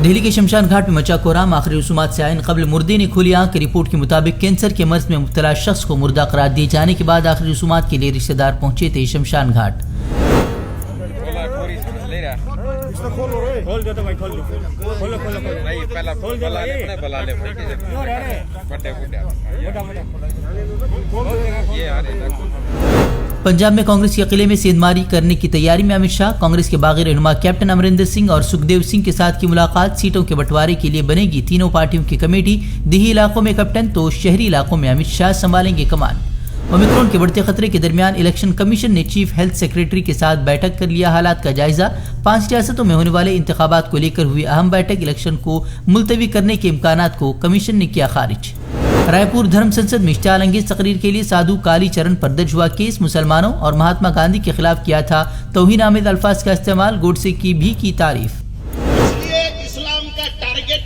दिल्ली के शमशान घाट में मचा कोहराम, आखिरी रसूमात से आइन कबल मुर्दे ने खोली आंख। रिपोर्ट के मुताबिक कैंसर के मर्ज में मुब्तला शख्स को मुर्दा करार दिए जाने के बाद आखिरी रसूमात के लिए रिश्तेदार पहुंचे थे शमशान घाट। पंजाब में कांग्रेस के किले में सेंधमारी करने की तैयारी में अमित शाह। कांग्रेस के बागी रहनुमा कैप्टन अमरिंदर सिंह और सुखदेव सिंह के साथ की मुलाकात। सीटों के बंटवारे के लिए बनेगी तीनों पार्टियों की कमेटी। देही इलाकों में कैप्टन तो शहरी इलाकों में अमित शाह संभालेंगे कमान। ओमिक्रॉन के बढ़ते खतरे के दरमियान इलेक्शन कमीशन ने चीफ हेल्थ सेक्रेटरी के साथ बैठक कर लिया हालात का जायजा। 5 रियासतों में होने वाले इंतखाबात को लेकर हुई अहम बैठक। इलेक्शन को मुलतवी करने के इम्कानात को कमीशन ने किया खारिज। रायपुर धर्म संसद में इश्तियाल अंगेज तकरीर के लिए साधु काली चरण पर दर्ज हुआ केस। मुसलमानों और महात्मा गांधी के खिलाफ किया था तौहीन आमेद अल्फाज का इस्तेमाल। गोडसे की भी की तारीफ। इसलिए इस्लाम का टारगेट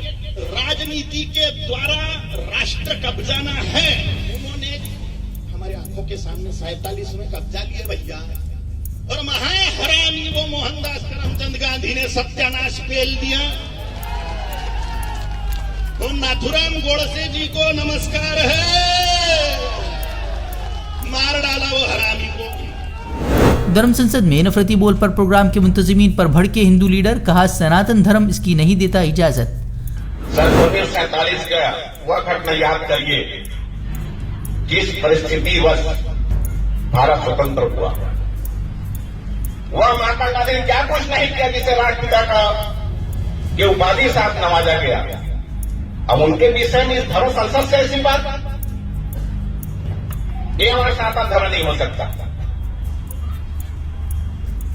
राजनीति के द्वारा राष्ट्र कब्जाना है। उन्होंने हमारे आंखों के सामने 47 में कब्जा लिया भैया, और महाहरामी वो मोहनदास करमचंद गांधी ने सत्यानाश पेल दिया। तो नाथुराम गोडसे जी को नमस्कार है, मार डाला वो हरामी को। धर्म संसद में नफरती बोल पर प्रोग्राम के मुंतजिमीन पर भड़के हिंदू लीडर। कहा सनातन धर्म इसकी नहीं देता इजाजत। सन 1947 का वह घटना याद करिए जिस परिस्थिति वश भारत स्वतंत्र हुआ। वह महात्मा गांधी ने क्या कुछ नहीं किया जिसे राष्ट्रपिता का ये उपाधि साथ नवाजा गया। अब उनके विषय में इस धर्म संसद से ऐसी बात, ये हमारा सनातन धर्म नहीं हो सकता।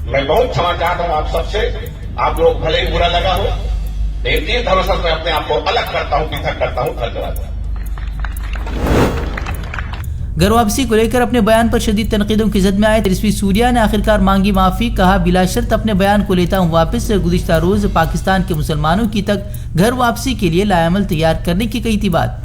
मैं बहुत क्षमा चाहता हूं आप सबसे, आप लोग भले ही बुरा लगा हो, लेकिन इस धर्म संसद में अपने आप को अलग करता हूं, पृथक करता हूं, धन्यवाद। घर वापसी को लेकर अपने बयान पर शदीद तनकीदों की जद में आए तेजस्वी सूर्या ने आखिरकार मांगी माफी। कहा बिला शर्त अपने बयान को लेता हूं वापस। गुज़िश्ता रोज पाकिस्तान के मुसलमानों की तक घर वापसी के लिए लाएमल तैयार करने की कही थी बात।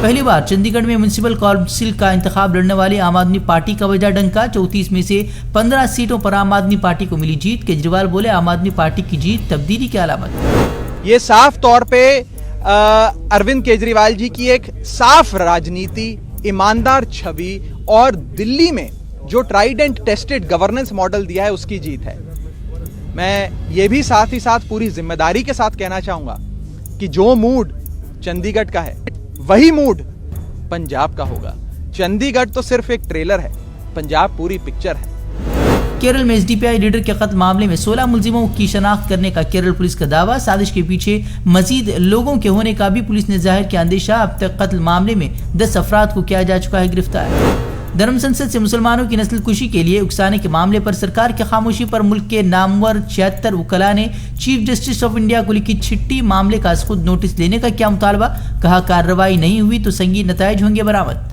पहली बार चंडीगढ़ में म्यूनिसिपल काउंसिल का इंतखाब लड़ने वाले आम आदमी पार्टी का वजह डंका। 34 में से 15 सीटों पर आम आदमी पार्टी को मिली जीत। केजरीवाल बोले आम आदमी पार्टी की जीत तब्दीली की अलामत। ये साफ तौर पे अरविंद केजरीवाल जी की एक साफ राजनीति, ईमानदार छवि और दिल्ली में जो tried and tested governance model दिया है उसकी जीत है। मैं ये भी साथ ही साथ पूरी जिम्मेदारी के साथ कहना चाहूंगा कि जो मूड चंडीगढ़ का है वही मूड पंजाब का होगा। चंडीगढ़ तो सिर्फ एक ट्रेलर है, पंजाब पूरी पिक्चर है। केरल में एसडीपीआई लीडर के कत्ल मामले में 16 मुलजिमों की शनाख्त करने का केरल पुलिस का दावा। साजिश के पीछे मजीद लोगों के होने का भी पुलिस ने जाहिर किया अंदेशा। अब तक कत्ल मामले में 10 अफराद को किया जा चुका है गिरफ्तार। धर्म संसद से मुसलमानों की नस्ल कुशी के लिए उकसाने के मामले पर सरकार की खामोशी पर मुल्क के नामवर 76 वकला ने चीफ जस्टिस ऑफ इंडिया को लिखी चिट्ठी। मामले का खुद नोटिस लेने का क्या मुतालबा। कहा कार्रवाई नहीं हुई तो संगीन नताइज होंगे बरामद।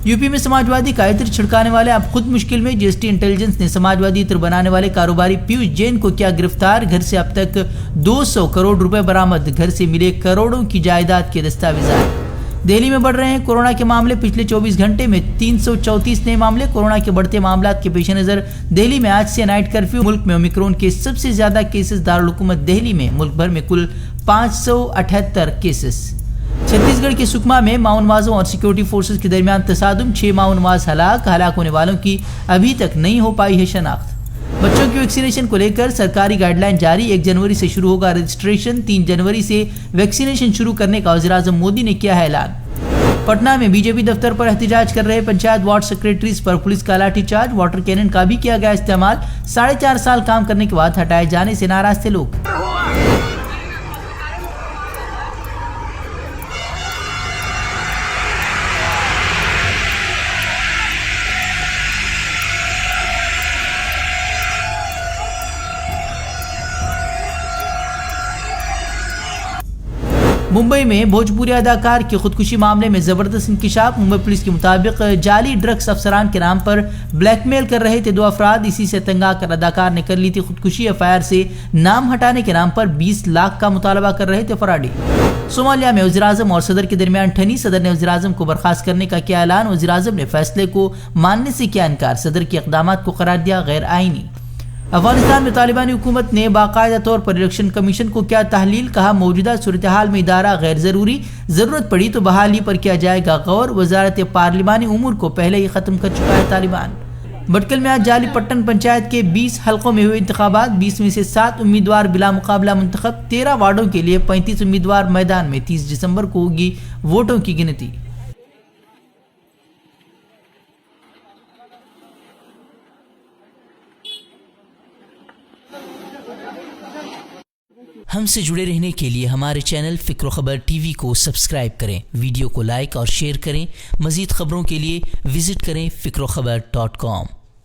यूपी में समाजवादी का इत्र छिड़काने वाले अब खुद मुश्किल में। जीएसटी इंटेलिजेंस ने समाजवादी इत्र बनाने वाले कारोबारी पीयूष जैन को किया गिरफ्तार। घर से अब तक 200 करोड़ रुपए बरामद। घर से मिले करोड़ों की जायदाद के दस्तावेजात। दिल्ली में बढ़ रहे हैं कोरोना के मामले। पिछले 24 घंटे में 334 नए मामले। कोरोना के बढ़ते मामलात के पेश नजर दिल्ली में आज से नाइट कर्फ्यू। मुल्क में ओमिक्रॉन के सबसे ज्यादा केसेस दारुल हुकूमत दिल्ली में। मुल्क भर में कुल 578 केसेस। छत्तीसगढ़ के सुकमा में माओनवाजों और सिक्योरिटी फोर्सेस के दरमियान तसादुम। 6 माओनवाज हलाक होने वालों की अभी तक नहीं हो पाई है शनाख्त। बच्चों की वैक्सीनेशन को लेकर सरकारी गाइडलाइन जारी। 1 जनवरी से शुरू होगा रजिस्ट्रेशन। 3 जनवरी से वैक्सीनेशन शुरू करने का वज़ीर-ए-आज़म मोदी ने किया है ऐलान। पटना में बीजेपी दफ्तर पर एहतजाज कर रहे पंचायत वार्ड सेक्रेटरीज पर पुलिस का लाठीचार्ज। वाटर कैनन का भी किया गया इस्तेमाल। 4.5 साल काम करने के बाद हटाए जाने से नाराज थे लोग। मुंबई में भोजपुरी अदाकार की खुदकुशी मामले में जबरदस्त इंकिशाफ। मुंबई पुलिस के मुताबिक जाली ड्रग्स अफसरान के नाम पर ब्लैकमेल कर रहे थे 2 अफराद। इसी से तंग आकर अदाकार ने कर ली थी खुदकुशी। एफआईआर से नाम हटाने के नाम पर 20 लाख का मुतालबा कर रहे थे फराडी। सोमालिया में वज़ीर-ए-आज़म और सदर के दरमियान ठनी। सदर ने वज़ीर-ए-आज़म को बर्खास्त करने का किया ऐलान। वज़ीर-ए-आज़म ने फैसले को मानने से किया इनकार। सदर के इक़दामात को करार दिया गैर आईनी। अफगानिस्तान में तालिबानी हुकूमत ने बाकायदा तौर पर इलेक्शन कमीशन को क्या तहलील, कहा मौजूदा सूरत हाल में इदारा गैर ज़रूरी, ज़रूरत पड़ी तो बहाली पर किया जाएगा गौर। वजारत पार्लिमानी उमूर को पहले ही ख़त्म कर चुका है तालिबान। भटकल में आज जाली पट्टन पंचायत के 20 हलकों में हुए इंतखाबात, 20 में से 7 उम्मीदवार बिला मुकाबला मुंतखब, 13 वार्डों के लिए 35 उम्मीदवार मैदान में। 30 दिसंबर को होगी वोटों की गिनती। हमसे जुड़े रहने के लिए हमारे चैनल फ़िक्र ख़बर टीवी को सब्सक्राइब करें, वीडियो को लाइक और शेयर करें। मज़ीद खबरों के लिए विजिट करें फ़िक्रोखबर.com।